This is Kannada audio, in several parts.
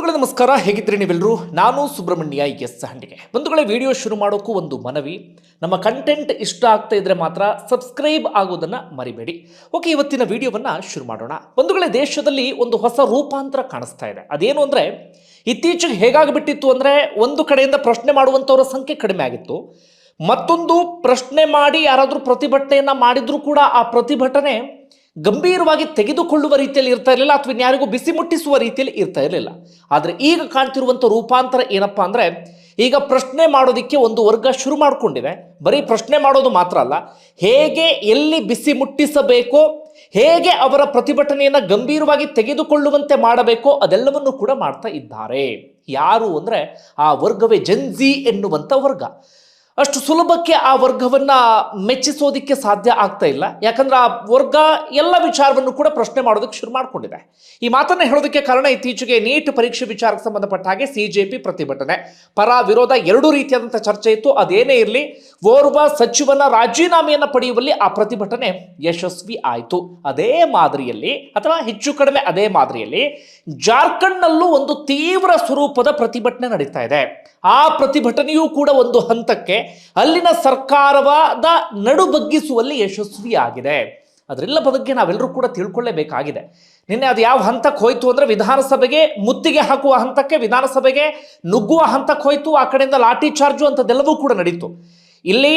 ಬಂಧುಗಳೇ ನಮಸ್ಕಾರ, ಹೇಗಿದ್ರಿ ನೀವೆಲ್ಲರೂ? ನಾನು ಸುಬ್ರಹ್ಮಣ್ಯ ಎಸ್ ಹಂಡಿಗೆ. ಬಂಧುಗಳೇ, ವಿಡಿಯೋ ಶುರು ಮಾಡೋಕ್ಕೂ ಒಂದು ಮನವಿ, ನಮ್ಮ ಕಂಟೆಂಟ್ ಇಷ್ಟ ಆಗ್ತಾ ಇದ್ರೆ ಮಾತ್ರ ಸಬ್ಸ್ಕ್ರೈಬ್ ಆಗೋದನ್ನು ಮರಿಬೇಡಿ. ಓಕೆ, ಇವತ್ತಿನ ವಿಡಿಯೋವನ್ನು ಶುರು ಮಾಡೋಣ. ಬಂಧುಗಳೇ, ದೇಶದಲ್ಲಿ ಒಂದು ಹೊಸ ರೂಪಾಂತರ ಕಾಣಿಸ್ತಾ ಇದೆ. ಅದೇನು ಅಂದರೆ, ಇತ್ತೀಚೆಗೆ ಹೇಗಾಗಿಬಿಟ್ಟಿತ್ತು ಅಂದರೆ, ಒಂದು ಕಡೆಯಿಂದ ಪ್ರಶ್ನೆ ಮಾಡುವಂಥವರ ಸಂಖ್ಯೆ ಕಡಿಮೆ ಆಗಿತ್ತು, ಮತ್ತೊಂದು ಪ್ರಶ್ನೆ ಮಾಡಿ ಯಾರಾದರೂ ಪ್ರತಿಭಟನೆಯನ್ನು ಮಾಡಿದರೂ ಕೂಡ ಆ ಪ್ರತಿಭಟನೆ ಗಂಭೀರವಾಗಿ ತೆಗೆದುಕೊಳ್ಳುವ ರೀತಿಯಲ್ಲಿ ಇರ್ತಾ ಇರಲಿಲ್ಲ, ಅಥವಾ ಇನ್ಯಾರಿಗೂ ಬಿಸಿ ಮುಟ್ಟಿಸುವ ರೀತಿಯಲ್ಲಿ ಇರ್ತಾ ಇರಲಿಲ್ಲ. ಆದರೆ ಈಗ ಕಾಣ್ತಿರುವಂಥ ರೂಪಾಂತರ ಏನಪ್ಪಾ ಅಂದರೆ, ಈಗ ಪ್ರಶ್ನೆ ಮಾಡೋದಕ್ಕೆ ಒಂದು ವರ್ಗ ಶುರು ಮಾಡಿಕೊಂಡಿದೆ. ಬರೀ ಪ್ರಶ್ನೆ ಮಾಡೋದು ಮಾತ್ರ ಅಲ್ಲ, ಹೇಗೆ ಎಲ್ಲಿ ಬಿಸಿ ಮುಟ್ಟಿಸಬೇಕೋ, ಹೇಗೆ ಅವರ ಪ್ರತಿಭಟನೆಯನ್ನು ಗಂಭೀರವಾಗಿ ತೆಗೆದುಕೊಳ್ಳುವಂತೆ ಮಾಡಬೇಕೋ ಅದೆಲ್ಲವನ್ನು ಕೂಡ ಮಾಡ್ತಾ ಇದ್ದಾರೆ. ಯಾರು ಅಂದರೆ ಆ ವರ್ಗವೇ ಜೆನ್ಜಿ ಎನ್ನುವಂಥ ವರ್ಗ. ಅಷ್ಟು ಸುಲಭಕ್ಕೆ ಆ ವರ್ಗವನ್ನು ಮೆಚ್ಚಿಸೋದಕ್ಕೆ ಸಾಧ್ಯ ಆಗ್ತಾ ಇಲ್ಲ. ಯಾಕಂದ್ರೆ ಆ ವರ್ಗ ಎಲ್ಲ ವಿಚಾರವನ್ನು ಕೂಡ ಪ್ರಶ್ನೆ ಮಾಡೋದಕ್ಕೆ ಶುರು ಮಾಡಿಕೊಂಡಿದೆ. ಈ ಮಾತನ್ನು ಹೇಳೋದಕ್ಕೆ ಕಾರಣ, ಇತ್ತೀಚೆಗೆ ನೀಟ್ ಪರೀಕ್ಷೆ ವಿಚಾರಕ್ಕೆ ಸಂಬಂಧಪಟ್ಟ ಹಾಗೆ ಸಿಜೆಪಿ ಪ್ರತಿಭಟನೆ, ಪರ ವಿರೋಧ ಎರಡೂ ರೀತಿಯಾದಂಥ ಚರ್ಚೆ ಇತ್ತು. ಅದೇನೇ ಇರಲಿ, ಓರ್ವ ಸಚಿವನ ರಾಜೀನಾಮೆಯನ್ನು ಪಡೆಯುವಲ್ಲಿ ಆ ಪ್ರತಿಭಟನೆ ಯಶಸ್ವಿ ಆಯಿತು. ಅದೇ ಮಾದರಿಯಲ್ಲಿ ಅಥವಾ ಹೆಚ್ಚು ಕಡಿಮೆ ಅದೇ ಮಾದರಿಯಲ್ಲಿ ಜಾರ್ಖಂಡ್ನಲ್ಲೂ ಒಂದು ತೀವ್ರ ಸ್ವರೂಪದ ಪ್ರತಿಭಟನೆ ನಡೀತಾ ಇದೆ. ಆ ಪ್ರತಿಭಟನೆಯೂ ಕೂಡ ಒಂದು ಹಂತಕ್ಕೆ ಅಲ್ಲಿನ ಸರ್ಕಾರದ ನಡು ಬಗ್ಗಿಸುವಲ್ಲಿ ಯಶಸ್ವಿಯಾಗಿದೆ. ಅದರೆಲ್ಲ ಬಗ್ಗೆ ನಾವೆಲ್ಲರೂ ಕೂಡ ತಿಳ್ಕೊಳ್ಳೇಬೇಕಾಗಿದೆ. ನಿನ್ನೆ ಅದು ಯಾವ ಹಂತಕ್ಕೆ ಹೋಯ್ತು ಅಂದರೆ, ವಿಧಾನಸಭೆಗೆ ಮುತ್ತಿಗೆ ಹಾಕುವ ಹಂತಕ್ಕೆ, ವಿಧಾನಸಭೆಗೆ ನುಗ್ಗುವ ಹಂತಕ್ಕೆ ಹೋಯ್ತು. ಆ ಕಡೆಯಿಂದ ಲಾಠಿ ಚಾರ್ಜು ಅಂಥದ್ದೆಲ್ಲವೂ ಕೂಡ ನಡೀತು. ಇಲ್ಲಿ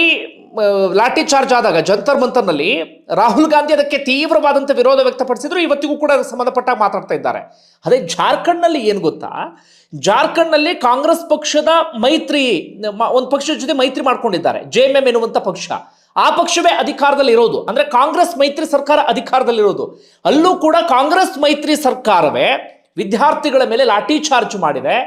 ಲಾಠಿ ಚಾರ್ಜ್ ಆದಾಗ ಜಂತರ್ ಮಂತರ್ನಲ್ಲಿ ರಾಹುಲ್ ಗಾಂಧಿ ಅದಕ್ಕೆ ತೀವ್ರವಾದಂಥ ವಿರೋಧ ವ್ಯಕ್ತಪಡಿಸಿದ್ರು. ಇವತ್ತಿಗೂ ಕೂಡ ಸಂಬಂಧಪಟ್ಟ ಮಾತಾಡ್ತಾ ಇದ್ದಾರೆ. ಅದೇ ಜಾರ್ಖಂಡ್ನಲ್ಲಿ ಏನು ಗೊತ್ತಾ, ಜಾರ್ಖಂಡ್ನಲ್ಲಿ ಕಾಂಗ್ರೆಸ್ ಪಕ್ಷದ ಮೈತ್ರಿ, ಒಂದು ಪಕ್ಷದ ಜೊತೆ ಮೈತ್ರಿ ಮಾಡ್ಕೊಂಡಿದ್ದಾರೆ, JMM ಎನ್ನುವಂಥ ಪಕ್ಷ. ಆ ಪಕ್ಷವೇ ಅಧಿಕಾರದಲ್ಲಿ ಇರೋದು, ಅಂದ್ರೆ ಕಾಂಗ್ರೆಸ್ ಮೈತ್ರಿ ಸರ್ಕಾರ ಅಧಿಕಾರದಲ್ಲಿರೋದು. ಅಲ್ಲೂ ಕೂಡ ಕಾಂಗ್ರೆಸ್ ಮೈತ್ರಿ ಸರ್ಕಾರವೇ ವಿದ್ಯಾರ್ಥಿಗಳ ಮೇಲೆ ಲಾಠಿ ಚಾರ್ಜ್ ಮಾಡಿದೆ,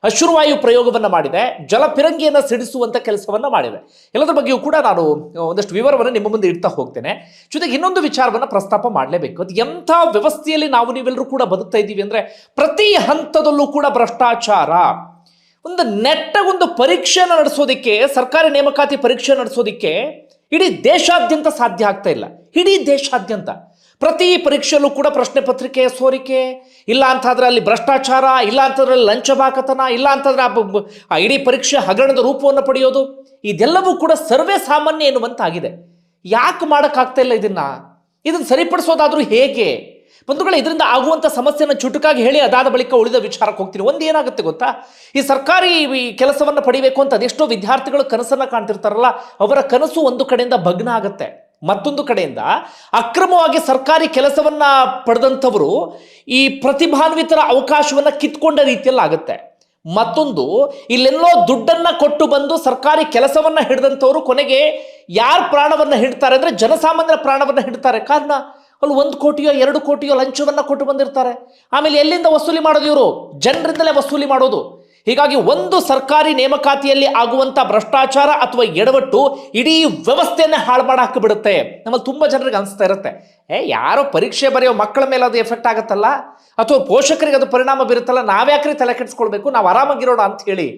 ಅಶ್ರುವಾಯು ಪ್ರಯೋಗವನ್ನು ಮಾಡಿದೆ, ಜಲಪಿರಂಗಿಯನ್ನು ಸಿಡಿಸುವಂಥ ಕೆಲಸವನ್ನು ಮಾಡಿದೆ. ಎಲ್ಲದರ ಬಗ್ಗೆಯೂ ಕೂಡ ನಾನು ಒಂದಷ್ಟು ವಿವರವನ್ನು ನಿಮ್ಮ ಮುಂದೆ ಇಡ್ತಾ ಹೋಗ್ತೇನೆ. ಜೊತೆಗೆ ಇನ್ನೊಂದು ವಿಚಾರವನ್ನು ಪ್ರಸ್ತಾಪ ಮಾಡಲೇಬೇಕು. ಅದು ಎಂಥ ವ್ಯವಸ್ಥೆಯಲ್ಲಿ ನಾವು ನೀವೆಲ್ಲರೂ ಕೂಡ ಬದುಕ್ತಾ ಇದ್ದೀವಿ ಅಂದರೆ, ಪ್ರತಿ ಹಂತದಲ್ಲೂ ಕೂಡ ಭ್ರಷ್ಟಾಚಾರ. ಒಂದು ನೆಟ್ಟಗೊಂದು ಪರೀಕ್ಷೆಯನ್ನು ನಡೆಸೋದಕ್ಕೆ, ಸರ್ಕಾರಿ ನೇಮಕಾತಿ ಪರೀಕ್ಷೆ ನಡೆಸೋದಕ್ಕೆ ಇಡೀ ದೇಶಾದ್ಯಂತ ಸಾಧ್ಯ ಆಗ್ತಾ ಇಲ್ಲ. ಇಡೀ ದೇಶಾದ್ಯಂತ ಪ್ರತಿ ಪರೀಕ್ಷೆಯಲ್ಲೂ ಕೂಡ ಪ್ರಶ್ನೆ ಪತ್ರಿಕೆಯ ಸೋರಿಕೆ, ಇಲ್ಲ ಅಂತಂದ್ರೆ ಅಲ್ಲಿ ಭ್ರಷ್ಟಾಚಾರ, ಇಲ್ಲ ಅಂತಂದ್ರೆ ಲಂಚ ಬಾಕತನ, ಇಲ್ಲ ಅಂತಂದ್ರೆ ಆ ಇಡೀ ಪರೀಕ್ಷೆ ಹಗರಣದ ರೂಪವನ್ನು ಪಡೆಯೋದು, ಇದೆಲ್ಲವೂ ಕೂಡ ಸರ್ವೇ ಸಾಮಾನ್ಯ ಎನ್ನುವಂತಾಗಿದೆ. ಯಾಕೆ ಮಾಡೋಕ್ಕಾಗ್ತಾ ಇಲ್ಲ ಇದನ್ನು ಸರಿಪಡಿಸೋದಾದ್ರೂ ಹೇಗೆ? ಬಂಧುಗಳೇ, ಇದರಿಂದ ಆಗುವಂಥ ಸಮಸ್ಯೆಯನ್ನು ಚುಟುಕಾಗಿ ಹೇಳಿ ಅದಾದ ಬಳಿಕ ಉಳಿದ ವಿಚಾರಕ್ಕೆ ಹೋಗ್ತೀನಿ. ಒಂದು ಏನಾಗುತ್ತೆ ಗೊತ್ತಾ, ಈ ಸರ್ಕಾರಿ ಕೆಲಸವನ್ನು ಪಡಿಬೇಕು ಅಂತ ಅದೆಷ್ಟೋ ವಿದ್ಯಾರ್ಥಿಗಳು ಕನಸನ್ನು ಕಾಣ್ತಿರ್ತಾರಲ್ಲ, ಅವರ ಕನಸು ಒಂದು ಕಡೆಯಿಂದ ಭಗ್ನ ಆಗುತ್ತೆ. ಮತ್ತೊಂದು ಕಡೆಯಿಂದ ಅಕ್ರಮವಾಗಿ ಸರ್ಕಾರಿ ಕೆಲಸವನ್ನ ಪಡೆದಂಥವರು ಈ ಪ್ರತಿಭಾನ್ವಿತರ ಅವಕಾಶವನ್ನ ಕಿತ್ಕೊಂಡ ರೀತಿಯಲ್ಲಿ ಆಗುತ್ತೆ. ಮತ್ತೊಂದು, ಇಲ್ಲೆಲ್ಲೋ ದುಡ್ಡನ್ನ ಕೊಟ್ಟು ಬಂದು ಸರ್ಕಾರಿ ಕೆಲಸವನ್ನ ಹಿಡಿದಂಥವ್ರು ಕೊನೆಗೆ ಯಾರ ಪ್ರಾಣವನ್ನ ಹಿಡ್ತಾರೆ ಅಂದ್ರೆ ಜನಸಾಮಾನ್ಯರ ಪ್ರಾಣವನ್ನ ಹಿಡ್ತಾರೆ. ಕಾರಣ, ಅಲ್ಲಿ 1 ಕೋಟಿಯೋ 2 ಕೋಟಿಯೋ ಲಂಚವನ್ನ ಕೊಟ್ಟು ಬಂದಿರ್ತಾರೆ. ಆಮೇಲೆ ಎಲ್ಲಿಂದ ವಸೂಲಿ ಮಾಡೋದು? ಇವರು ಜನರಿಂದಲೇ ವಸೂಲಿ ಮಾಡೋದು. ಹೀಗಾಗಿ ಒಂದು ಸರ್ಕಾರಿ ನೇಮಕಾತಿಯಲ್ಲಿ ಆಗುವಂಥ ಭ್ರಷ್ಟಾಚಾರ ಅಥವಾ ಎಡವಟ್ಟು ಇಡೀ ವ್ಯವಸ್ಥೆಯನ್ನೇ ಹಾಳು ಮಾಡಿ ಹಾಕಿಬಿಡುತ್ತೆ. ನಮ್ಮಲ್ಲಿ ತುಂಬ ಜನರಿಗೆ ಅನಿಸ್ತಾ ಇರುತ್ತೆ, ಯಾರೋ ಪರೀಕ್ಷೆ ಬರೆಯೋ ಮಕ್ಕಳ ಮೇಲೆ ಅದು ಎಫೆಕ್ಟ್ ಆಗುತ್ತಲ್ಲ, ಅಥವಾ ಪೋಷಕರಿಗೆ ಅದು ಪರಿಣಾಮ ಬೀರುತ್ತಲ್ಲ, ನಾವ್ಯಾಕ್ರಿ ತಲೆ ಕೆಡಿಸ್ಕೊಳ್ಬೇಕು, ನಾವು ಆರಾಮಾಗಿರೋಣ ಅಂತ ಹೇಳಿ.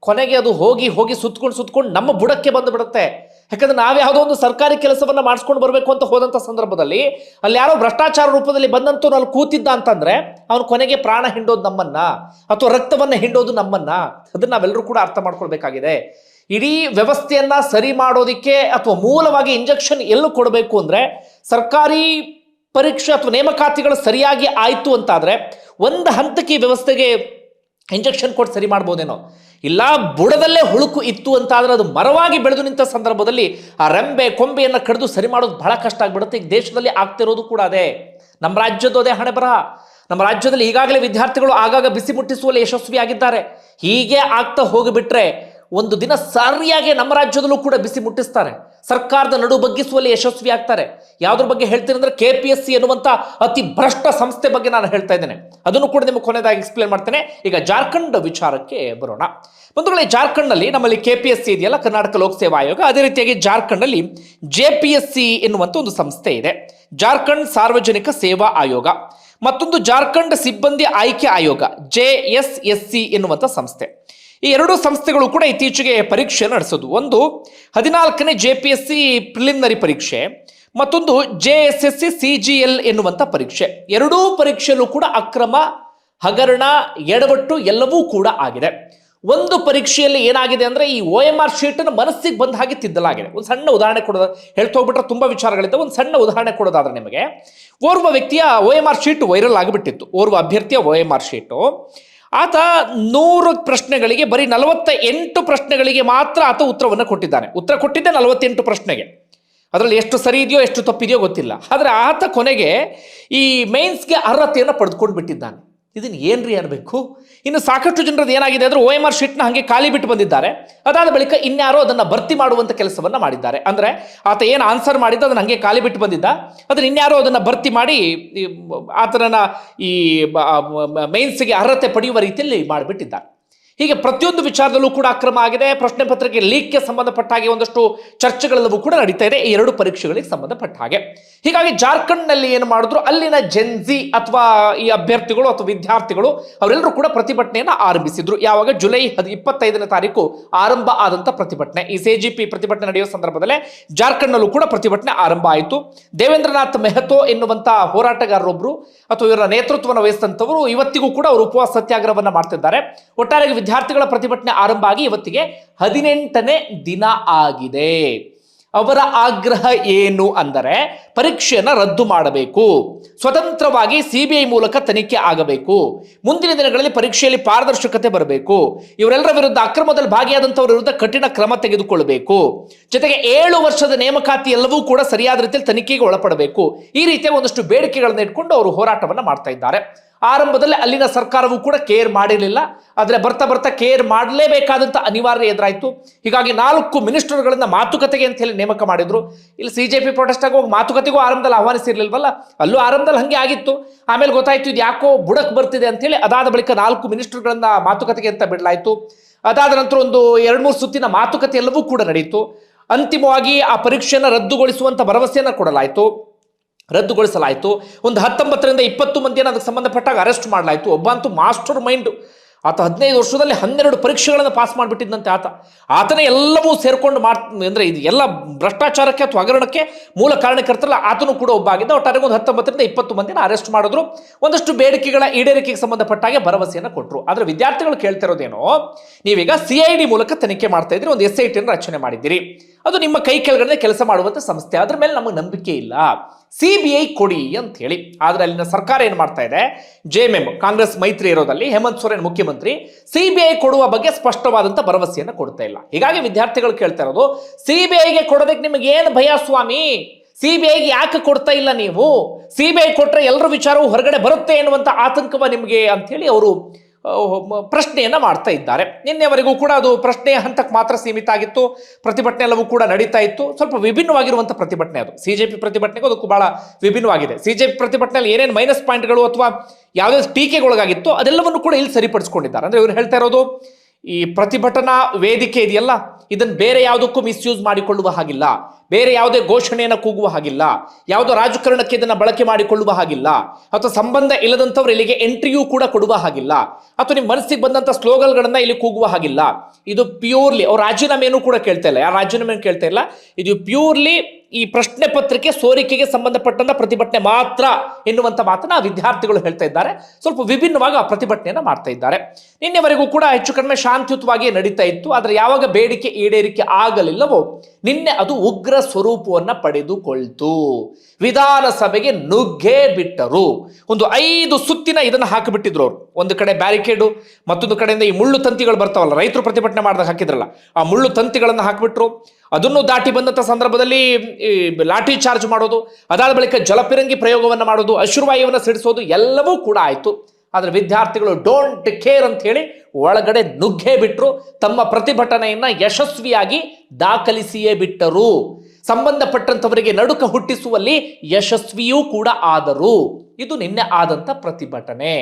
ಕೊನೆಗೆ ಅದು ಹೋಗಿ ಹೋಗಿ ಸುತ್ಕೊಂಡು ನಮ್ಮ ಬುಡಕ್ಕೆ ಬಂದು ಬಿಡುತ್ತೆ. ಯಾಕಂದ್ರೆ ನಾವ್ಯಾವುದೋ ಒಂದು ಸರ್ಕಾರಿ ಕೆಲಸವನ್ನ ಮಾಡಿಸ್ಕೊಂಡು ಬರಬೇಕು ಅಂತ ಹೋದಂಥ ಸಂದರ್ಭದಲ್ಲಿ ಅಲ್ಲಿ ಯಾರೋ ಭ್ರಷ್ಟಾಚಾರ ರೂಪದಲ್ಲಿ ಬಂದಂತವ್ರು ಅಲ್ಲಿ ಕೂತಿದ್ದ ಅಂತಂದ್ರೆ ಅವನು ಕೊನೆಗೆ ಪ್ರಾಣ ಹಿಂಡೋದು ನಮ್ಮನ್ನ, ಅಥವಾ ರಕ್ತವನ್ನ ಹಿಂಡೋದು ನಮ್ಮನ್ನ. ಅದನ್ನ ನಾವೆಲ್ಲರೂ ಕೂಡ ಅರ್ಥ ಮಾಡ್ಕೊಳ್ಬೇಕಾಗಿದೆ. ಇಡೀ ವ್ಯವಸ್ಥೆಯನ್ನ ಸರಿ ಮಾಡೋದಿಕ್ಕೆ ಅಥವಾ ಮೂಲವಾಗಿ ಇಂಜೆಕ್ಷನ್ ಎಲ್ಲೂ ಕೊಡಬೇಕು ಅಂದ್ರೆ, ಸರ್ಕಾರಿ ಪರೀಕ್ಷೆ ಅಥವಾ ನೇಮಕಾತಿಗಳು ಸರಿಯಾಗಿ ಆಯ್ತು ಅಂತಾದ್ರೆ ಒಂದು ಹಂತಕ್ಕೆ ಈ ವ್ಯವಸ್ಥೆಗೆ ಇಂಜೆಕ್ಷನ್ ಕೊಟ್ಟು ಸರಿ ಮಾಡ್ಬೋದೇನೋ. ಇಲ್ಲ ಬುಡದಲ್ಲೇ ಹುಳುಕು ಇತ್ತು ಅಂತಾದ್ರೆ ಅದು ಮರವಾಗಿ ಬೆಳೆದು ನಿಂತ ಸಂದರ್ಭದಲ್ಲಿ ಆ ರೆಂಬೆ ಕೊಂಬೆಯನ್ನು ಕಡಿದು ಸರಿ ಮಾಡೋದು ಬಹಳ ಕಷ್ಟ ಆಗ್ಬಿಡುತ್ತೆ. ಈಗ ದೇಶದಲ್ಲಿ ಆಗ್ತಿರೋದು ಕೂಡ ಅದೇ, ನಮ್ಮ ರಾಜ್ಯದ್ದು ಅದೇ ಹಣೆ ಬರಹ. ನಮ್ಮ ರಾಜ್ಯದಲ್ಲಿ ಈಗಾಗಲೇ ವಿದ್ಯಾರ್ಥಿಗಳು ಆಗಾಗ ಬಿಸಿ ಮುಟ್ಟಿಸುವಲ್ಲಿ ಯಶಸ್ವಿಯಾಗಿದ್ದಾರೆ. ಹೀಗೆ ಆಗ್ತಾ ಹೋಗಿಬಿಟ್ರೆ ಒಂದು ದಿನ ಸರಿಯಾಗಿ ನಮ್ಮ ರಾಜ್ಯದಲ್ಲೂ ಕೂಡ ಬಿಸಿ ಮುಟ್ಟಿಸ್ತಾರೆ, ಸರ್ಕಾರದ ನಡು ಬಗ್ಗಿಸುವಲ್ಲಿ ಯಶಸ್ವಿ ಆಗ್ತಾರೆ. ಯಾವುದ್ರ ಬಗ್ಗೆ ಹೇಳ್ತೀನಿ ಅಂದ್ರೆ, KPSC ಎನ್ನುವಂಥ ಅತಿ ಭ್ರಷ್ಟ ಸಂಸ್ಥೆ ಬಗ್ಗೆ ನಾನು ಹೇಳ್ತಾ ಇದ್ದೇನೆ. ಅದನ್ನು ಕೂಡ ನಿಮಗೆ ಕೊನೆಯದಾಗಿ ಎಕ್ಸ್ಪ್ಲೇನ್ ಮಾಡ್ತೇನೆ. ಈಗ ಜಾರ್ಖಂಡ್ ವಿಚಾರಕ್ಕೆ ಬರೋಣ. ಬಂಧುಗಳೇ, ಜಾರ್ಖಂಡ್ನಲ್ಲಿ ನಮ್ಮಲ್ಲಿ KPSC ಇದೆಯಲ್ಲ, ಕರ್ನಾಟಕ ಲೋಕಸೇವಾ ಆಯೋಗ, ಅದೇ ರೀತಿಯಾಗಿ ಜಾರ್ಖಂಡ್ನಲ್ಲಿ JPSC ಎನ್ನುವಂಥ ಒಂದು ಸಂಸ್ಥೆ ಇದೆ, ಜಾರ್ಖಂಡ್ ಸಾರ್ವಜನಿಕ ಸೇವಾ ಆಯೋಗ. ಮತ್ತೊಂದು ಜಾರ್ಖಂಡ್ ಸಿಬ್ಬಂದಿ ಆಯ್ಕೆ ಆಯೋಗ, JSSC ಎನ್ನುವಂಥ ಸಂಸ್ಥೆ. ಈ ಎರಡೂ ಸಂಸ್ಥೆಗಳು ಕೂಡ ಇತ್ತೀಚೆಗೆ ಪರೀಕ್ಷೆ ನಡೆಸೋದು. ಒಂದು 14ನೇ JPSC ಪ್ರಿಲಿಮಿನರಿ ಪರೀಕ್ಷೆ, ಮತ್ತೊಂದು JSSC CGL ಎನ್ನುವಂಥ ಪರೀಕ್ಷೆ. ಎರಡೂ ಪರೀಕ್ಷೆಯಲ್ಲೂ ಕೂಡ ಅಕ್ರಮ ಹಗರಣ, ಎಡವಟ್ಟು ಎಲ್ಲವೂ ಕೂಡ ಆಗಿದೆ. ಒಂದು ಪರೀಕ್ಷೆಯಲ್ಲಿ ಏನಾಗಿದೆ ಅಂದರೆ ಈ OMR ಶೀಟನ್ನು ಮನಸ್ಸಿಗೆ ಬಂದ ಹಾಗೆ ತಿದ್ದಲಾಗಿದೆ. ಒಂದು ಸಣ್ಣ ಉದಾಹರಣೆ ಕೊಡೋದು ಹೇಳ್ತಾ ಹೋಗ್ಬಿಟ್ರೆ ತುಂಬ ವಿಚಾರಗಳಿದ್ದ. ಒಂದು ಸಣ್ಣ ಉದಾಹರಣೆ ಕೊಡೋದಾದ್ರೆ ನಿಮಗೆ, ಓರ್ವ ವ್ಯಕ್ತಿಯ OMR ಶೀಟ್ ವೈರಲ್ ಆಗಿಬಿಟ್ಟಿತ್ತು. ಓರ್ವ ಅಭ್ಯರ್ಥಿಯ OMR ಶೀಟು, ಆತ 100 ಪ್ರಶ್ನೆಗಳಿಗೆ ಬರೀ 48 ಪ್ರಶ್ನೆಗಳಿಗೆ ಮಾತ್ರ ಆತ ಉತ್ತರವನ್ನು ಕೊಟ್ಟಿದ್ದಾನೆ. ಉತ್ತರ ಕೊಟ್ಟಿದ್ದೆ 48 ಪ್ರಶ್ನೆಗೆ. ಅದರಲ್ಲಿ ಎಷ್ಟು ಸರಿ ಇದೆಯೋ ಎಷ್ಟು ತಪ್ಪಿದೆಯೋ ಗೊತ್ತಿಲ್ಲ. ಆದರೆ ಆತ ಕೊನೆಗೆ ಈ ಮೇನ್ಸ್ಗೆ ಅರ್ಹತೆಯನ್ನು ಪಡೆದುಕೊಂಡು ಬಿಟ್ಟಿದ್ದಾನೆ. ಇದನ್ನು ಏನ್ರಿ ಅನ್ಬೇಕು? ಇನ್ನು ಸಾಕಷ್ಟು ಜನರದ್ದು ಏನಾಗಿದೆ ಅಂದರೆ OMR ಶೀಟ್ನ ಹಾಗೆ ಖಾಲಿ ಬಿಟ್ಟು ಬಂದಿದ್ದಾರೆ. ಅದಾದ ಬಳಿಕ ಇನ್ಯಾರೋ ಅದನ್ನು ಭರ್ತಿ ಮಾಡುವಂಥ ಕೆಲಸವನ್ನು ಮಾಡಿದ್ದಾರೆ. ಅಂದರೆ ಆತ ಏನು ಆನ್ಸರ್ ಮಾಡಿದ್ದ ಅದನ್ನು ಹಾಗೆ ಖಾಲಿ ಬಿಟ್ಟು ಬಂದಿದ್ದ, ಅದನ್ನು ಇನ್ಯಾರೋ ಅದನ್ನು ಭರ್ತಿ ಮಾಡಿ ಆತನನ್ನು ಈ ಮೇನ್ಸ್ಗೆ ಅರ್ಹತೆ ಪಡೆಯುವ ರೀತಿಯಲ್ಲಿ ಮಾಡಿಬಿಟ್ಟಿದ್ದಾರೆ. ಹೀಗೆ ಪ್ರತಿಯೊಂದು ವಿಚಾರದಲ್ಲೂ ಕೂಡ ಅಕ್ರಮ ಆಗಿದೆ. ಪ್ರಶ್ನೆ ಪತ್ರಿಕೆ ಲೀಕ್ಗೆ ಸಂಬಂಧಪಟ್ಟ ಹಾಗೆ ಒಂದಷ್ಟು ಚರ್ಚೆಗಳೆಲ್ಲವೂ ಕೂಡ ನಡೀತಾ ಇದೆ ಈ 2 ಪರೀಕ್ಷೆಗಳಿಗೆ ಸಂಬಂಧಪಟ್ಟ ಹಾಗೆ. ಹೀಗಾಗಿ ಜಾರ್ಖಂಡ್ನಲ್ಲಿ ಏನು ಮಾಡಿದ್ರು, ಅಲ್ಲಿನ ಜೆನ್ಜಿ ಅಥವಾ ಈ ಅಭ್ಯರ್ಥಿಗಳು ಅಥವಾ ವಿದ್ಯಾರ್ಥಿಗಳು ಅವರೆಲ್ಲರೂ ಕೂಡ ಪ್ರತಿಭಟನೆಯನ್ನು ಆರಂಭಿಸಿದ್ರು. ಯಾವಾಗ ಜುಲೈ 25ನೇ ತಾರೀಕು ಆರಂಭ ಆದಂಥ ಪ್ರತಿಭಟನೆ. ಈ CGP ಪ್ರತಿಭಟನೆ ನಡೆಯುವ ಸಂದರ್ಭದಲ್ಲೇ ಜಾರ್ಖಂಡ್ನಲ್ಲೂ ಕೂಡ ಪ್ರತಿಭಟನೆ ಆರಂಭ ಆಯಿತು. ದೇವೇಂದ್ರನಾಥ್ ಮೆಹ್ತೋ ಎನ್ನುವಂಥ ಹೋರಾಟಗಾರರೊಬ್ಬರು ಅಥವಾ ಇವರ ನೇತೃತ್ವವನ್ನು ವಹಿಸಿದಂಥವರು ಇವತ್ತಿಗೂ ಕೂಡ ಅವರು ಉಪವಾಸ ಸತ್ಯಾಗ್ರಹವನ್ನು ಮಾಡ್ತಿದ್ದಾರೆ. ಒಟ್ಟಾರೆ ವಿದ್ಯಾರ್ಥಿಗಳ ಪ್ರತಿಭಟನೆ ಆರಂಭ ಆಗಿ ಇವತ್ತಿಗೆ 18ನೇ ದಿನ ಆಗಿದೆ. ಅವರ ಆಗ್ರಹ ಏನು ಅಂದರೆ ಪರೀಕ್ಷೆಯನ್ನು ರದ್ದು ಮಾಡಬೇಕು, ಸ್ವತಂತ್ರವಾಗಿ CBI ಮೂಲಕ ತನಿಖೆ ಆಗಬೇಕು, ಮುಂದಿನ ದಿನಗಳಲ್ಲಿ ಪರೀಕ್ಷೆಯಲ್ಲಿ ಪಾರದರ್ಶಕತೆ ಬರಬೇಕು, ಇವರೆಲ್ಲರ ವಿರುದ್ಧ ಅಕ್ರಮದಲ್ಲಿ ಭಾಗಿಯಾದಂಥವರ ವಿರುದ್ಧ ಕಠಿಣ ಕ್ರಮ ತೆಗೆದುಕೊಳ್ಳಬೇಕು, ಜೊತೆಗೆ 7 ವರ್ಷದ ನೇಮಕಾತಿ ಎಲ್ಲವೂ ಕೂಡ ಸರಿಯಾದ ರೀತಿಯಲ್ಲಿ ತನಿಖೆಗೆ ಒಳಪಡಬೇಕು. ಈ ರೀತಿಯ ಒಂದಷ್ಟು ಬೇಡಿಕೆಗಳನ್ನು ಇಟ್ಕೊಂಡು ಅವರು ಹೋರಾಟವನ್ನು ಮಾಡ್ತಾ ಇದ್ದಾರೆ. ಆರಂಭದಲ್ಲಿ ಅಲ್ಲಿನ ಸರ್ಕಾರವೂ ಕೂಡ ಕೇರ್ ಮಾಡಿರಲಿಲ್ಲ. ಆದರೆ ಬರ್ತಾ ಬರ್ತಾ ಕೇರ್ ಮಾಡಲೇಬೇಕಾದಂಥ ಅನಿವಾರ್ಯ ಎದುರಾಯಿತು. ಹೀಗಾಗಿ 4 ಮಿನಿಸ್ಟರ್ಗಳನ್ನ ಮಾತುಕತೆಗೆ ಅಂತ ಹೇಳಿ ನೇಮಕ ಮಾಡಿದ್ರು. ಇಲ್ಲಿ CJP ಪ್ರೊಟೆಸ್ಟ್ ಆಗಿ ಹೋಗಿ ಮಾತುಕತೆಗೂ ಆರಂಭದಲ್ಲಿ ಆಹ್ವಾನಿಸಿರ್ಲಿಲ್ವಲ್ಲ, ಅಲ್ಲೂ ಆರಂಭದಲ್ಲಿ ಹಾಗೆ ಆಗಿತ್ತು. ಆಮೇಲೆ ಗೊತ್ತಾಯ್ತು ಇದು ಯಾಕೋ ಬುಡಕ್ ಬರ್ತಿದೆ ಅಂತೇಳಿ ಅದಾದ ಬಳಿಕ 4 ಮಿನಿಸ್ಟರ್ಗಳನ್ನ ಮಾತುಕತೆಗೆ ಅಂತ ಬಿಡಲಾಯಿತು. ಅದಾದ ನಂತರ ಒಂದು 2-3 ಸುತ್ತಿನ ಮಾತುಕತೆ ಎಲ್ಲವೂ ಕೂಡ ನಡೆಯಿತು. ಅಂತಿಮವಾಗಿ ಆ ಪರೀಕ್ಷೆಯನ್ನು ರದ್ದುಗೊಳಿಸುವಂಥ ಭರವಸೆಯನ್ನು ರದ್ದುಗೊಳಿಸಲಾಯಿತು. ಒಂದು 19ರಿಂದ 20 ಮಂದಿಯನ್ನು ಅದಕ್ಕೆ ಸಂಬಂಧಪಟ್ಟಾಗ ಅರೆಸ್ಟ್ ಮಾಡಲಾಯಿತು. ಒಬ್ಬ ಅಂತೂ ಮಾಸ್ಟರ್ ಮೈಂಡ್, ಆತ 15 ವರ್ಷದಲ್ಲಿ 12 ಪರೀಕ್ಷೆಗಳನ್ನು ಪಾಸ್ ಮಾಡಿಬಿಟ್ಟಿದ್ದಂತೆ. ಆತನೇ ಎಲ್ಲವೂ ಸೇರ್ಕೊಂಡು ಅಂದರೆ ಇದು ಎಲ್ಲ ಭ್ರಷ್ಟಾಚಾರಕ್ಕೆ ಅಥವಾ ಹಗರಣಕ್ಕೆ ಮೂಲ ಕಾರಣಕರ್ತರಲ್ಲ, ಆತನು ಕೂಡ ಒಬ್ಬ ಆಗಿದ್ದ. ಒಟ್ಟಾರೆ ಒಂದು 19ರಿಂದ 20 ಮಂದಿನ ಅರೆಸ್ಟ್ ಮಾಡಿದ್ರು. ಒಂದಷ್ಟು ಬೇಡಿಕೆಗಳ ಈಡೇರಿಕೆಗೆ ಸಂಬಂಧಪಟ್ಟಾಗೆ ಭರವಸೆಯನ್ನು ಕೊಟ್ಟರು. ಆದರೆ ವಿದ್ಯಾರ್ಥಿಗಳು ಕೇಳ್ತಿರೋದೇನೋ, ನೀವೀಗ CID ಮೂಲಕ ತನಿಖೆ ಮಾಡ್ತಾ ಇದ್ರಿ, ಒಂದು SITಯನ್ನು ರಚನೆ ಮಾಡಿದ್ದೀರಿ, ಅದು ನಿಮ್ಮ ಕೈ ಕೆಳಗಡೆ ಕೆಲಸ ಮಾಡುವಂಥ ಸಂಸ್ಥೆ, ಅದ್ರ ಮೇಲೆ ನಮಗೆ ನಂಬಿಕೆ ಇಲ್ಲ, CBI ಕೊಡಿ ಅಂತ ಹೇಳಿ. ಆದರೆ ಅಲ್ಲಿನ ಸರ್ಕಾರ ಏನು ಮಾಡ್ತಾ ಇದೆ, JMM ಕಾಂಗ್ರೆಸ್ ಮೈತ್ರಿ ಇರೋದಲ್ಲಿ ಹೇಮಂತ್ ಸೊರೇನ್ ಮುಖ್ಯಮಂತ್ರಿ CBI ಕೊಡುವ ಬಗ್ಗೆ ಸ್ಪಷ್ಟವಾದಂಥ ಭರವಸೆಯನ್ನು ಕೊಡ್ತಾ ಇಲ್ಲ. ಹೀಗಾಗಿ ವಿದ್ಯಾರ್ಥಿಗಳು ಕೇಳ್ತಾ ಇರೋದು, CBIಗೆ ಕೊಡೋದಕ್ಕೆ ನಿಮಗೆ ಏನು ಭಯ ಸ್ವಾಮಿ? CBIಗೆ ಯಾಕೆ ಕೊಡ್ತಾ ಇಲ್ಲ ನೀವು? CBI ಕೊಟ್ಟರೆ ಎಲ್ಲರ ವಿಚಾರವು ಹೊರಗಡೆ ಬರುತ್ತೆ ಎನ್ನುವಂಥ ಆತಂಕವ ನಿಮಗೆ ಅಂಥೇಳಿ ಅವರು ಪ್ರಶ್ನೆಯನ್ನು ಮಾಡ್ತಾ ಇದ್ದಾರೆ. ನಿನ್ನೆವರೆಗೂ ಕೂಡ ಅದು ಪ್ರಶ್ನೆಯ ಹಂತಕ್ಕೆ ಮಾತ್ರ ಸೀಮಿತ ಆಗಿತ್ತು. ಪ್ರತಿಭಟನೆ ಎಲ್ಲವೂ ಕೂಡ ನಡೀತಾ ಇತ್ತು. ಸ್ವಲ್ಪ ವಿಭಿನ್ನವಾಗಿರುವಂಥ ಪ್ರತಿಭಟನೆ ಅದು. CJP ಪ್ರತಿಭಟನೆಗೂ ಅದಕ್ಕೂ ಬಹಳ ವಿಭಿನ್ನವಾಗಿದೆ. CJP ಪ್ರತಿಭಟನೆಯಲ್ಲಿ ಏನೇನು ಮೈನಸ್ ಪಾಯಿಂಟ್ಗಳು ಅಥವಾ ಯಾವುದೇ ಟೀಕೆಗೊಳಗಾಗಿತ್ತು ಅದೆಲ್ಲವನ್ನು ಕೂಡ ಇಲ್ಲಿ ಸರಿಪಡಿಸ್ಕೊಂಡಿದ್ದಾರೆ. ಅಂದರೆ ಇವರು ಹೇಳ್ತಾ ಇರೋದು, ಈ ಪ್ರತಿಭಟನಾ ವೇದಿಕೆ ಇದೆಯಲ್ಲ, ಇದನ್ನು ಬೇರೆ ಯಾವುದಕ್ಕೂ ಮಿಸ್ಯೂಸ್ ಮಾಡಿಕೊಳ್ಳುವ ಹಾಗಿಲ್ಲ, ಬೇರೆ ಯಾವುದೇ ಘೋಷಣೆಯನ್ನು ಕೂಗುವ ಹಾಗಿಲ್ಲ, ಯಾವುದೋ ರಾಜಕಾರಣಕ್ಕೆ ಇದನ್ನು ಬಳಕೆ ಮಾಡಿಕೊಳ್ಳುವ ಹಾಗಿಲ್ಲ, ಅಥವಾ ಸಂಬಂಧ ಇಲ್ಲದಂಥವ್ರು ಇಲ್ಲಿಗೆ ಎಂಟ್ರಿಯೂ ಕೂಡ ಕೊಡುವ ಹಾಗಿಲ್ಲ, ಅಥವಾ ನಿಮ್ಮ ಮನಸ್ಸಿಗೆ ಬಂದಂಥ ಸ್ಲೋಗನ್ಗಳನ್ನು ಇಲ್ಲಿ ಕೂಗುವ ಹಾಗಿಲ್ಲ. ಇದು ಪ್ಯೂರ್ಲಿ ಅವ್ರ ರಾಜೀನಾಮೆಯನ್ನು ಕೂಡ ಕೇಳ್ತಾ ಇಲ್ಲ, ಯಾರು ರಾಜೀನಾಮೆಯನ್ನು ಕೇಳ್ತಾ ಇಲ್ಲ. ಇದು ಪ್ಯೂರ್ಲಿ ಈ ಪ್ರಶ್ನೆ ಪತ್ರಿಕೆ ಸೋರಿಕೆಗೆ ಸಂಬಂಧಪಟ್ಟಂತ ಪ್ರತಿಭಟನೆ ಮಾತ್ರ ಎನ್ನುವಂಥ ಮಾತನ್ನ ವಿದ್ಯಾರ್ಥಿಗಳು ಹೇಳ್ತಾ ಇದ್ದಾರೆ. ಸ್ವಲ್ಪ ವಿಭಿನ್ನವಾಗಿ ಆ ಪ್ರತಿಭಟನೆಯನ್ನು ಮಾಡ್ತಾ ಇದ್ದಾರೆ. ನಿನ್ನೆವರೆಗೂ ಕೂಡ ಹೆಚ್ಚು ಕಡಿಮೆ ಶಾಂತಿಯುತವಾಗಿ ನಡೀತಾ ಇತ್ತು. ಆದರೆ ಯಾವಾಗ ಬೇಡಿಕೆ ಈಡೇರಿಕೆ ಆಗಲಿಲ್ಲವೋ ನಿನ್ನೆ ಅದು ಉಗ್ರ ಸ್ವರೂಪವನ್ನು ಪಡೆದುಕೊಳ್ತು. ವಿಧಾನಸಭೆಗೆ ನುಗ್ಗೇ ಬಿಟ್ಟರು. ಒಂದು 5 ಸುತ್ತಿನ ಇದನ್ನು ಹಾಕಿಬಿಟ್ಟಿದ್ರು ಅವರು. ಒಂದು ಕಡೆ ಬ್ಯಾರಿಕೇಡು, ಮತ್ತೊಂದು ಕಡೆಯಿಂದ ಈ ಮುಳ್ಳು ತಂತಿಗಳು ಬರ್ತಾವಲ್ಲ, ರೈತರು ಪ್ರತಿಭಟನೆ ಮಾಡಿದಾಗ ಹಾಕಿದ್ರಲ್ಲ, ಆ ಮುಳ್ಳು ತಂತಿಗಳನ್ನು ಹಾಕಿಬಿಟ್ರು. ಅದನ್ನು ದಾಟಿ ಬಂದಂಥ ಸಂದರ್ಭದಲ್ಲಿ ಲಾಠಿ ಚಾರ್ಜ್ ಮಾಡೋದು, ಅದಾದ ಬಳಿಕ ಜಲಪಿರಂಗಿ ಪ್ರಯೋಗವನ್ನು ಮಾಡೋದು, ಅಶ್ರುವಾಯುವನ್ನು ಸಿಡಿಸೋದು ಎಲ್ಲವೂ ಕೂಡ ಆಯಿತು. ಆದರೆ ವಿದ್ಯಾರ್ಥಿಗಳು ಡೋಂಟ್ ಕೇರ್ ಅಂತ ಹೇಳಿ ಒಳಗಡೆ ನುಗ್ಗೇ ಬಿಟ್ಟರು. ತಮ್ಮ ಪ್ರತಿಭಟನೆಯನ್ನು ಯಶಸ್ವಿಯಾಗಿ ದಾಖಲಿಸಿಯೇ ಬಿಟ್ಟರು. ಸಂಬಂಧಪಟ್ಟಂಥವರಿಗೆ ನಡುಕ ಹುಟ್ಟಿಸುವಲ್ಲಿ ಯಶಸ್ವಿಯೂ ಕೂಡ ಆದರು. ಇದು ನಿನ್ನೆ ಆದಂಥ ಪ್ರತಿಭಟನೆ.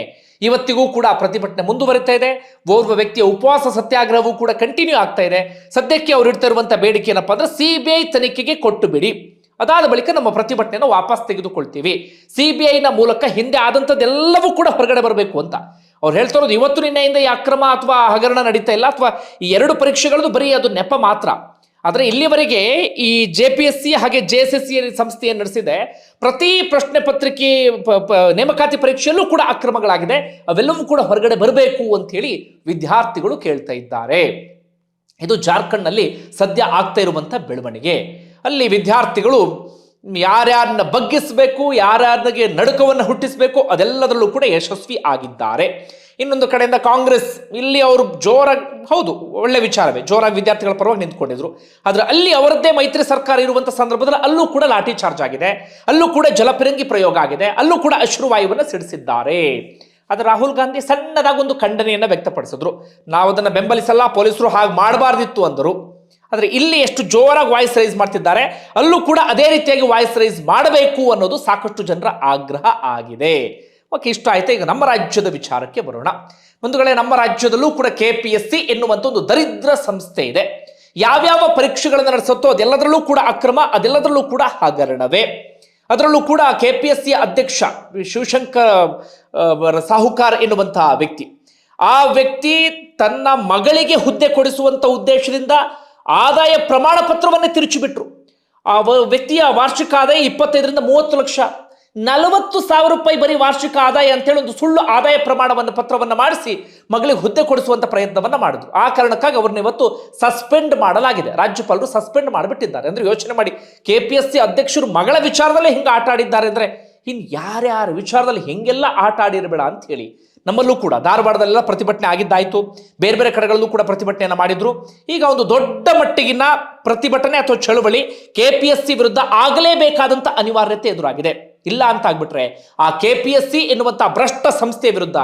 ಇವತ್ತಿಗೂ ಕೂಡ ಪ್ರತಿಭಟನೆ ಮುಂದುವರಿತಾ ಇದೆ. ಓರ್ವ ವ್ಯಕ್ತಿಯ ಉಪವಾಸ ಸತ್ಯಾಗ್ರಹವೂ ಕೂಡ ಕಂಟಿನ್ಯೂ ಆಗ್ತಾ ಇದೆ. ಸದ್ಯಕ್ಕೆ ಅವ್ರು ಇಡ್ತಾ ಇರುವಂಥ ಬೇಡಿಕೆ ಏನಪ್ಪ ಅಂದ್ರೆ CBI ತನಿಖೆಗೆ ಕೊಟ್ಟು ಬಿಡಿ, ಅದಾದ ಬಳಿಕ ನಮ್ಮ ಪ್ರತಿಭಟನೆಯನ್ನು ವಾಪಸ್ ತೆಗೆದುಕೊಳ್ತೀವಿ, CBIನ ಮೂಲಕ ಹಿಂದೆ ಆದಂಥದ್ದೆಲ್ಲವೂ ಕೂಡ ಹೊರಗಡೆ ಬರಬೇಕು ಅಂತ ಅವ್ರು ಹೇಳ್ತಾ ಇರೋದು. ಇವತ್ತು ನಿನ್ನೆಯಿಂದ ಈ ಅಕ್ರಮ ಅಥವಾ ಹಗರಣ ನಡೀತಾ ಇಲ್ಲ, ಅಥವಾ ಈ 2 ಪರೀಕ್ಷೆಗಳದ್ದು ಬರೀ ಅದು ನೆಪ ಮಾತ್ರ. ಆದರೆ ಇಲ್ಲಿವರೆಗೆ ಈ JPSC ಹಾಗೆ JSSC ಸಂಸ್ಥೆಯನ್ನು ನಡೆಸಿದೆ, ಪ್ರತಿ ಪ್ರಶ್ನೆ ಪತ್ರಿಕೆ ನೇಮಕಾತಿ ಪರೀಕ್ಷೆಯಲ್ಲೂ ಕೂಡ ಅಕ್ರಮಗಳಾಗಿದೆ, ಅವೆಲ್ಲವೂ ಕೂಡ ಹೊರಗಡೆ ಬರಬೇಕು ಅಂತ ಹೇಳಿ ವಿದ್ಯಾರ್ಥಿಗಳು ಕೇಳ್ತಾ ಇದ್ದಾರೆ. ಇದು ಜಾರ್ಖಂಡ್ನಲ್ಲಿ ಸದ್ಯ ಆಗ್ತಾ ಇರುವಂಥ ಬೆಳವಣಿಗೆ. ಅಲ್ಲಿ ವಿದ್ಯಾರ್ಥಿಗಳು ಯಾರ್ಯಾರನ್ನ ಬಗ್ಗಿಸಬೇಕು, ಯಾರ್ಯಾರಿಗೆ ನಡುಕವನ್ನು ಹುಟ್ಟಿಸಬೇಕು, ಅದೆಲ್ಲದರಲ್ಲೂ ಕೂಡ ಯಶಸ್ವಿ ಆಗಿದ್ದಾರೆ. ಇನ್ನೊಂದು ಕಡೆಯಿಂದ ಕಾಂಗ್ರೆಸ್, ಇಲ್ಲಿ ಅವರು ಜೋರಾಗಿ, ಹೌದು ಒಳ್ಳೆ ವಿಚಾರವೇ, ಜೋರಾಗಿ ವಿದ್ಯಾರ್ಥಿಗಳ ಪರವಾಗಿ ನಿಂತ್ಕೊಂಡಿದ್ರು. ಆದರೆ ಅಲ್ಲಿ ಅವರದ್ದೇ ಮೈತ್ರಿ ಸರ್ಕಾರ ಇರುವಂಥ ಸಂದರ್ಭದಲ್ಲಿ ಅಲ್ಲೂ ಕೂಡ ಲಾಠಿ ಚಾರ್ಜ್ ಆಗಿದೆ, ಅಲ್ಲೂ ಕೂಡ ಜಲಪಿರಂಗಿ ಪ್ರಯೋಗ ಆಗಿದೆ, ಅಲ್ಲೂ ಕೂಡ ಅಶ್ರುವಾಯುವನ್ನು ಸಿಡಿಸಿದ್ದಾರೆ. ಆದರೆ ರಾಹುಲ್ ಗಾಂಧಿ ಸಣ್ಣದಾಗೊಂದು ಖಂಡನೆಯನ್ನು ವ್ಯಕ್ತಪಡಿಸಿದ್ರು. ನಾವು ಅದನ್ನು ಬೆಂಬಲಿಸಲ್ಲ, ಪೊಲೀಸರು ಹಾಗೆ ಮಾಡಬಾರ್ದಿತ್ತು ಅಂದರು. ಆದರೆ ಇಲ್ಲಿ ಎಷ್ಟು ಜೋರಾಗಿ ವಾಯ್ಸ್ ರೈಸ್ ಮಾಡ್ತಿದ್ದಾರೆ, ಅಲ್ಲೂ ಕೂಡ ಅದೇ ರೀತಿಯಾಗಿ ವಾಯ್ಸ್ ರೈಸ್ ಮಾಡಬೇಕು ಅನ್ನೋದು ಸಾಕಷ್ಟು ಜನರ ಆಗ್ರಹ ಆಗಿದೆ. ಓಕೆ, ಇಷ್ಟ ಆಯ್ತು. ಈಗ ನಮ್ಮ ರಾಜ್ಯದ ವಿಚಾರಕ್ಕೆ ಬರೋಣ. ಬಂಧುಗಳೇ, ನಮ್ಮ ರಾಜ್ಯದಲ್ಲೂ ಕೂಡ KPSC ಎನ್ನುವಂಥ ಒಂದು ದರಿದ್ರ ಸಂಸ್ಥೆ ಇದೆ. ಯಾವ್ಯಾವ ಪರೀಕ್ಷೆಗಳನ್ನು ನಡೆಸುತ್ತೋ ಅದೆಲ್ಲದರಲ್ಲೂ ಕೂಡ ಅಕ್ರಮ, ಅದೆಲ್ಲದರಲ್ಲೂ ಕೂಡ ಹಗರಣವೇ. ಅದರಲ್ಲೂ ಕೂಡ KPSC ಅಧ್ಯಕ್ಷ ಶಿವಶಂಕರ್ ಸಾಹುಕಾರ್ ಎನ್ನುವಂತಹ ವ್ಯಕ್ತಿ, ಆ ವ್ಯಕ್ತಿ ತನ್ನ ಮಗಳಿಗೆ ಹುದ್ದೆ ಕೊಡಿಸುವಂಥ ಉದ್ದೇಶದಿಂದ ಆದಾಯ ಪ್ರಮಾಣ ಪತ್ರವನ್ನೇ ತಿರುಚಿಬಿಟ್ರು. ಆ ವ್ಯಕ್ತಿಯ ವಾರ್ಷಿಕ ಆದಾಯ 25ರಿಂದ 30 ಲಕ್ಷ, 40,000 ರೂಪಾಯಿ ಬರೀ ವಾರ್ಷಿಕ ಆದಾಯ ಅಂತೇಳಿ ಒಂದು ಸುಳ್ಳು ಆದಾಯ ಪ್ರಮಾಣವನ್ನು ಪತ್ರವನ್ನು ಮಾಡಿಸಿ ಮಗಳಿಗೆ ಹುದ್ದೆ ಕೊಡಿಸುವಂಥ ಪ್ರಯತ್ನವನ್ನು ಮಾಡಿದ್ರು. ಆ ಕಾರಣಕ್ಕಾಗಿ ಅವ್ರನ್ನ ಇವತ್ತು ಸಸ್ಪೆಂಡ್ ಮಾಡಲಾಗಿದೆ. ರಾಜ್ಯಪಾಲರು ಸಸ್ಪೆಂಡ್ ಮಾಡಿಬಿಟ್ಟಿದ್ದಾರೆ. ಅಂದರೆ ಯೋಚನೆ ಮಾಡಿ, KPSC ಅಧ್ಯಕ್ಷರು ಮಗಳ ವಿಚಾರದಲ್ಲೇ ಹಿಂಗೆ ಆಟ ಆಡಿದ್ದಾರೆ ಅಂದರೆ ಇನ್ನು ಯಾರ್ಯಾರ ವಿಚಾರದಲ್ಲಿ ಹೆಂಗೆಲ್ಲ ಆಟ ಆಡಿರಬೇಡ ಅಂತ ಹೇಳಿ. ನಮ್ಮಲ್ಲೂ ಕೂಡ ಧಾರವಾಡದಲ್ಲೆಲ್ಲ ಪ್ರತಿಭಟನೆ ಆಗಿದ್ದಾಯಿತು, ಬೇರೆ ಬೇರೆ ಕಡೆಗಳಲ್ಲೂ ಕೂಡ ಪ್ರತಿಭಟನೆಯನ್ನು ಮಾಡಿದ್ರು. ಈಗ ಒಂದು ದೊಡ್ಡ ಮಟ್ಟಿಗಿನ ಪ್ರತಿಭಟನೆ ಅಥವಾ ಚಳುವಳಿ KPSC ವಿರುದ್ಧ ಆಗಲೇಬೇಕಾದಂಥ ಅನಿವಾರ್ಯತೆ ಎದುರಾಗಿದೆ. ಇಲ್ಲ ಅಂತ ಆಗ್ಬಿಟ್ರೆ ಆ KPSC ಎನ್ನುವಂಥ ಭ್ರಷ್ಟ ಸಂಸ್ಥೆಯ ವಿರುದ್ಧ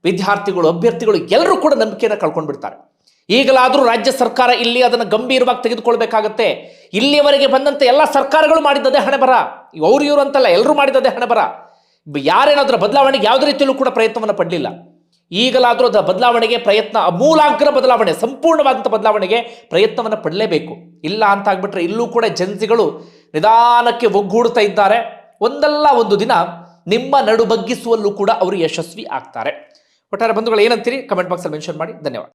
ವಿದ್ಯಾರ್ಥಿಗಳು, ಅಭ್ಯರ್ಥಿಗಳು ಎಲ್ಲರೂ ಕೂಡ ನಂಬಿಕೆಯನ್ನು ಕಳ್ಕೊಂಡು ಬಿಡ್ತಾರೆ. ಈಗಲಾದರೂ ರಾಜ್ಯ ಸರ್ಕಾರ ಇಲ್ಲಿ ಅದನ್ನು ಗಂಭೀರವಾಗಿ ತೆಗೆದುಕೊಳ್ಬೇಕಾಗತ್ತೆ. ಇಲ್ಲಿಯವರೆಗೆ ಬಂದಂತೆ ಎಲ್ಲ ಸರ್ಕಾರಗಳು ಮಾಡಿದ್ದದೇ ಹಣೆ ಬರ, ಅವ್ರು ಇವರು ಅಂತಲ್ಲ, ಎಲ್ಲರೂ ಮಾಡಿದ್ದದೇ ಹಣೆ ಬರ. ಯಾರೇನಾದ್ರೂ ಬದಲಾವಣೆಗೆ ಯಾವುದೇ ರೀತಿಯಲ್ಲೂ ಕೂಡ ಪ್ರಯತ್ನವನ್ನು ಪಡಲಿಲ್ಲ. ಈಗಲಾದರೂ ಅದರ ಬದಲಾವಣೆಗೆ ಪ್ರಯತ್ನ, ಅಮೂಲಾಗ್ರ ಬದಲಾವಣೆ, ಸಂಪೂರ್ಣವಾದಂಥ ಬದಲಾವಣೆಗೆ ಪ್ರಯತ್ನವನ್ನು ಪಡಲೇಬೇಕು. ಇಲ್ಲ ಅಂತ ಆಗ್ಬಿಟ್ರೆ ಇಲ್ಲೂ ಕೂಡ ಜನಸಿಗಳು ನಿಧಾನಕ್ಕೆ ಒಗ್ಗೂಡ್ತಾ ಇದ್ದಾರೆ. ಒಂದಲ್ಲ ಒಂದು ದಿನ ನಿಮ್ಮ ನಡು ಬಗ್ಗಿಸುವಲ್ಲೂ ಕೂಡ ಅವರು ಯಶಸ್ವಿ ಆಗ್ತಾರೆ. ಒಟ್ಟಾರೆ ಬಂಧುಗಳು ಏನಂತೀರಿ ಕಮೆಂಟ್ ಬಾಕ್ಸಲ್ಲಿ ಮೆನ್ಷನ್ ಮಾಡಿ. ಧನ್ಯವಾದ.